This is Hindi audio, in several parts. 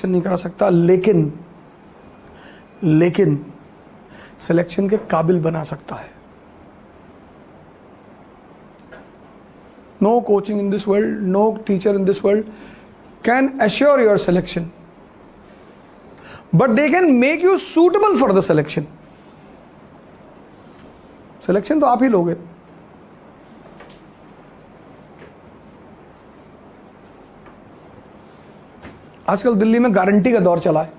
सिलेक्शन नहीं करा सकता, लेकिन सिलेक्शन के काबिल बना सकता है। No coaching in this world, no teacher in this world can assure your selection, but they can make you suitable for the selection. Selection तो आप ही लोगे। आजकल दिल्ली में गारंटी का दौर चला है,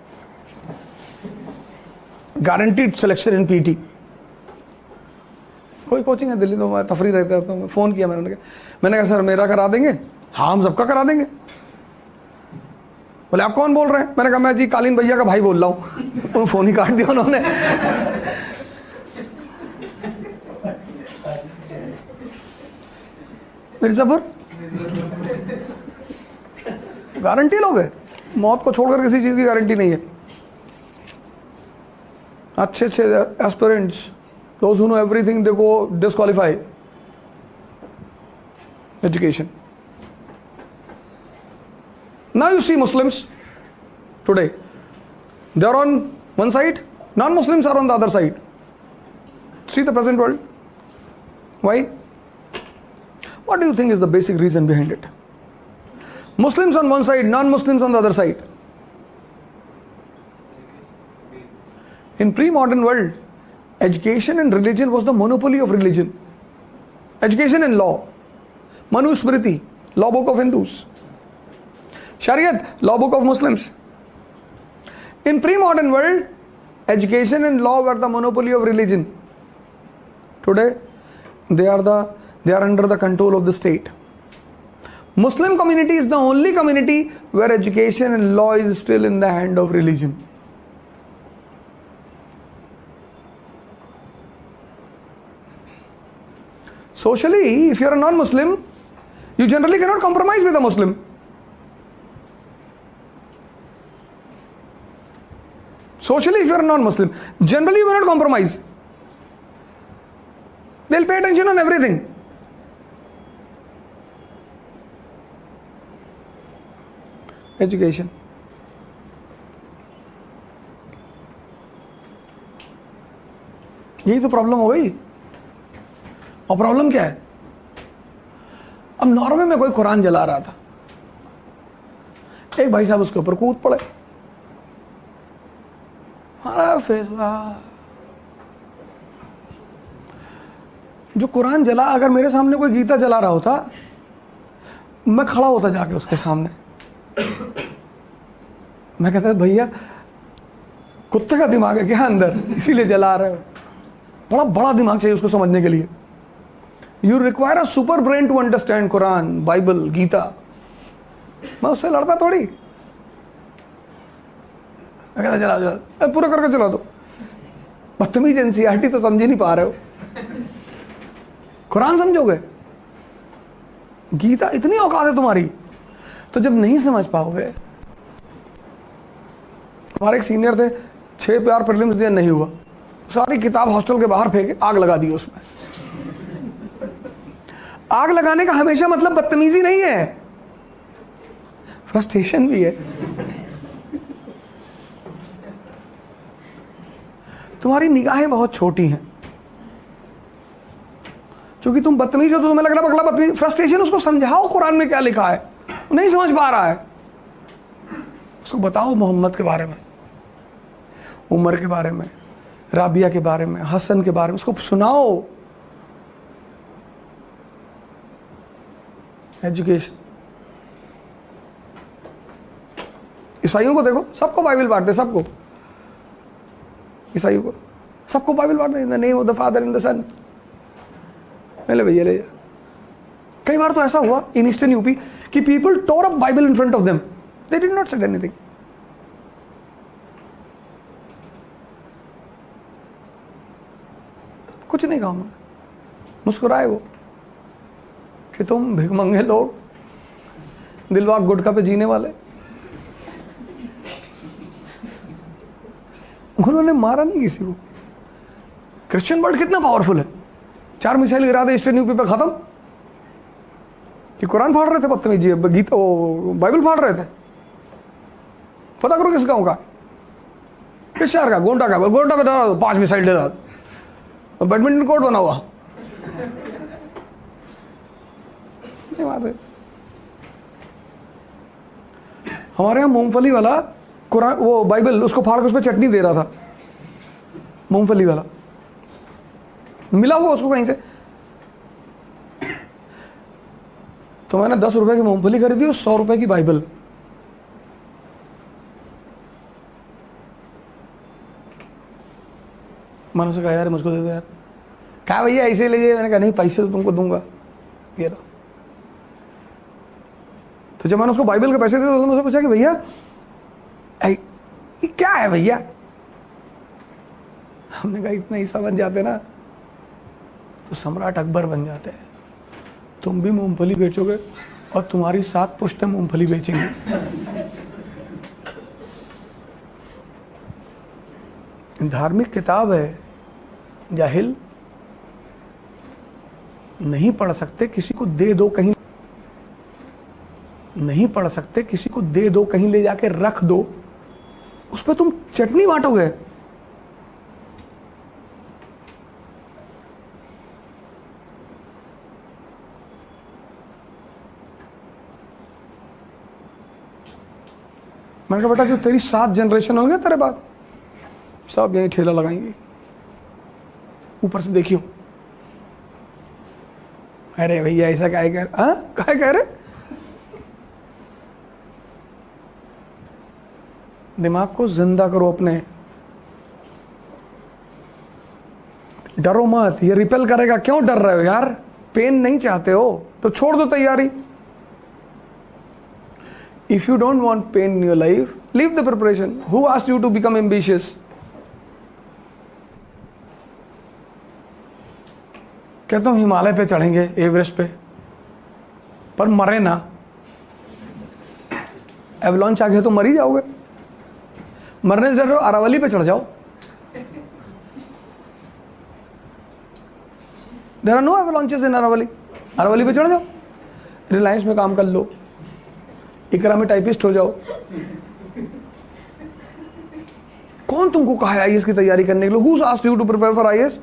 गारंटीड सिलेक्शन इन पीटी। कोई कोचिंग है दिल्ली, तो तफरी रहता है, तो फ़ोन किया मैंने कहा सर मेरा करा देंगे? हाँ हम सबका करा देंगे। बोले आप कौन बोल रहे हैं? मैंने कहा मैं जी कालीन भैया का भाई बोल रहा हूँ। फ़ोन ही काट दिया उन्होंने। मिर्जापुर गारंटी लोगे? मौत को छोड़कर किसी चीज़ की गारंटी नहीं है। अच्छे aspirants, those who know everything, they go disqualify education. Now you see Muslims today, they are on one side, non-Muslims are on the other side. See the present world. Why? What do you think is the basic reason behind it? Muslims on one side, non-Muslims on the other side. In pre-modern world, education and religion was the monopoly of religion. Education and law, Manusmriti, law book of Hindus. Shariat, law book of Muslims. In pre-modern world, education and law were the monopoly of religion. Today, they are under the control of the state. Muslim community is the only community where education and law is still in the hand of religion. Socially, if you are a non-Muslim, you generally cannot compromise with a Muslim. Socially, if you are a non-Muslim, generally you cannot compromise. They'll pay attention on everything. Education. यही तो प्रॉब्लम हो गई। और प्रॉब्लम क्या है? अब नॉर्वे में कोई कुरान जला रहा था, एक भाई साहब उसके ऊपर कूद पड़े। जो कुरान जला, अगर मेरे सामने कोई गीता जला रहा होता, मैं खड़ा होता जाके उसके सामने, मैं कहता भैया कुत्ते का दिमाग है क्या अंदर, इसीलिए जला रहे हो? बड़ा बड़ा दिमाग चाहिए उसको समझने के लिए। You require a super brain to understand Quran, Bible, Gita. मैं उससे लड़ता थोड़ी। मैं कहता चला पूरा करके चला दो। बदतमीज एनसीईआरटी तो समझ ही नहीं पा रहे हो, कुरान समझोगे? गीता इतनी औकात है तुम्हारी, तो जब नहीं समझ पाओगे। हमारे एक सीनियर थे, 6 बार प्रीलिम्स दिया, नहीं हुआ, सारी किताब हॉस्टल के बाहर फेंके, आग लगा दी उसमें। आग लगाने का हमेशा मतलब बदतमीजी नहीं है, फ्रस्ट्रेशन भी है। तुम्हारी निगाहें बहुत छोटी हैं, क्योंकि तुम बदतमीज हो तो तुम्हें लग रहा पगला बदतमीज। फ्रस्ट्रेशन, उसको समझाओ कुरान में क्या लिखा है, वो नहीं समझ पा रहा है। उसको बताओ मोहम्मद के बारे में, उमर के बारे में, राबिया के बारे में, हसन के बारे में, उसको सुनाओ। एजुकेशन। ईसाइयों को देखो, सबको बाइबल बांटते, सबको। ईसाइयों को सबको बाइबल बांटते, in the name of the father and the son. ले भैया ले। कई बार तो ऐसा हुआ इन ईस्टर्न यूपी कि people tore up Bible in front of them, they did not said anything. कुछ नहीं कहा उन्होंने, मुस्कुराए वो कि तुम भिखमंगे लोग, दिलवा गुटखा पे जीने वाले। उन्होंने मारा नहीं किसी को। क्रिश्चियन वर्ल्ड कितना पावरफुल है, 4 मिसाइल गिरा दे ईस्टर्न यूपी पे, खत्म। कि कुरान फाड़ रहे थे बदतमीजी, गीता बाइबल फाड़ रहे थे। पता करो किस गाँव का, किस शहर का, गोंडा का, गोंडा में डाला 5 मिसाइल दे रहा, बैडमिंटन कोर्ट बना हुआ वहां पे। हमारे यहाँ मूंगफली वाला कुरान, वो बाइबल, उसको फाड़ के उस पर चटनी दे रहा था, मूंगफली वाला मिला हुआ उसको कहीं से। तो मैंने 10 रुपए की मूंगफली खरीदी और 100 रुपए की बाइबल। मैंने उसे कहा यार मुझको दे दो यार। कहा भैया ऐसे ले जाइए। मैंने कहा नहीं, पैसे तो तुमको दूंगा, ये लो। तो जब मैंने उसको बाइबल के पैसे दिए तो मुझसे पूछा कि भैया ये क्या है भैया। हमने कहा इतना हिस्सा बन जाते ना तो सम्राट अकबर बन जाते हैं। तुम भी मूंगफली बेचोगे और तुम्हारी 7 पुश्तें मूंगफली बेचेंगे। धार्मिक किताब है, जाहिल नहीं पढ़ सकते, किसी को दे दो कहीं, नहीं पढ़ सकते, किसी को दे दो, कहीं ले जाके रख दो, उस पर तुम चटनी बांटोगे। मैंने कहा बेटा जो तेरी 7 जनरेशन होंगे तेरे बाद सब यही ठेला लगाएंगे, ऊपर से देखियो। अरे भैया ऐसा क्या कह रहे। दिमाग को जिंदा करो अपने, डरो मत। ये रिपेल करेगा, क्यों डर रहे हो यार? पेन नहीं चाहते हो तो छोड़ दो तैयारी। If you don't want pain in your life, leave the preparation. Who asked you to become ambitious? कहता हूं हिमालय पे चढ़ेंगे, एवरेस्ट पे, पर मरे ना। एवलॉन्च आ गया तो मर ही जाओगे। मरने से डर रहे हो, अरावली पे चढ़ जाओ। देयर आर नो एवलॉन्चेस इन अरावली। अरावली पे चढ़ जाओ, रिलायंस में काम कर लो, इकरा में टाइपिस्ट हो जाओ। कौन तुमको कहा है आईएएस की तैयारी करने के लिए? Who asked you to prepare for IAS?